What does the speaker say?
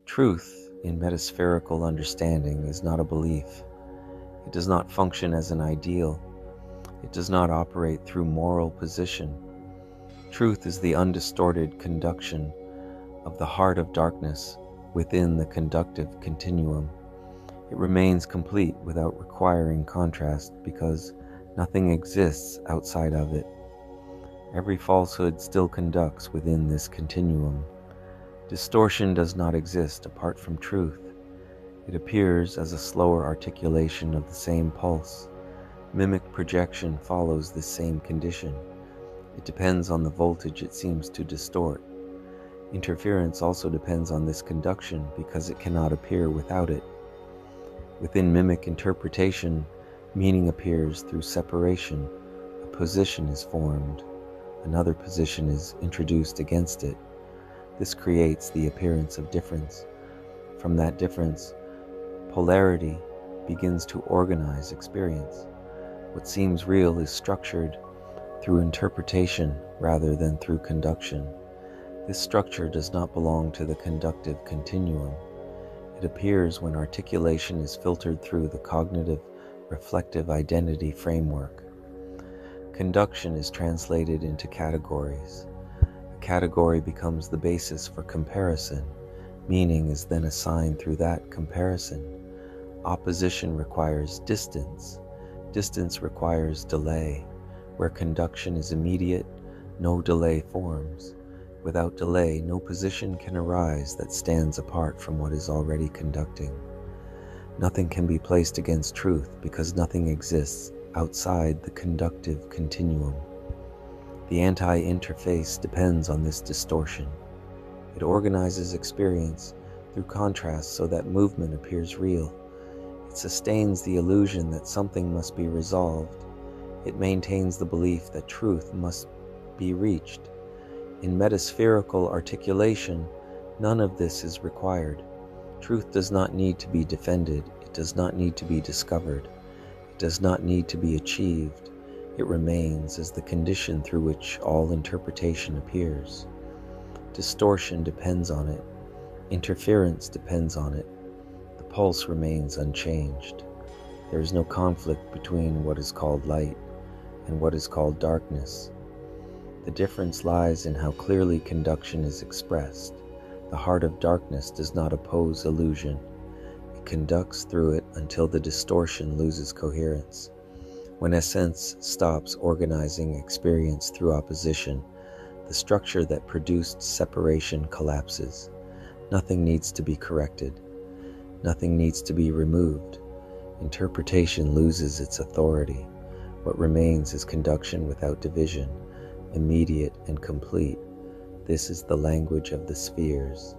Truth in metaspherical understanding is not a belief. It does not function as an ideal. It does not operate through moral position. Truth is the undistorted conduction of the heart of darkness within the conductive continuum. It remains complete without requiring contrast because nothing exists outside of it. Every falsehood still conducts within this continuum. Distortion does not exist apart from truth. It appears as a slower articulation of the same pulse. Mimic projection follows this same condition. It depends on the voltage it seems to distort. Interference also depends on this conduction because it cannot appear without it. Within mimic interpretation, meaning appears through separation. A position is formed. Another position is introduced against it. This creates the appearance of difference. From that difference, polarity begins to organize experience. What seems real is structured through interpretation rather than through conduction. This structure does not belong to the conductive continuum. It appears when articulation is filtered through the cognitive reflective identity framework. Conduction is translated into categories. A category becomes the basis for comparison. Meaning is then assigned through that comparison. Opposition requires distance. Distance requires delay. Where conduction is immediate, no delay forms. Without delay, no position can arise that stands apart from what is already conducting. Nothing can be placed against truth because nothing exists outside the conductive continuum. The anti-interface depends on this distortion. It organizes experience through contrast so that movement appears real. It sustains the illusion that something must be resolved. It maintains the belief that truth must be reached. In metaspherical articulation, none of this is required. Truth does not need to be defended. It does not need to be discovered. It does not need to be achieved. It remains as the condition through which all interpretation appears. Distortion depends on it. Interference depends on it. The pulse remains unchanged. There is no conflict between what is called light and what is called darkness. The difference lies in how clearly conduction is expressed. The heart of darkness does not oppose illusion. It conducts through it until the distortion loses coherence. When essence stops organizing experience through opposition, the structure that produced separation collapses. Nothing needs to be corrected. Nothing needs to be removed. Interpretation loses its authority. What remains is conduction without division, immediate and complete. This is the language of the spheres.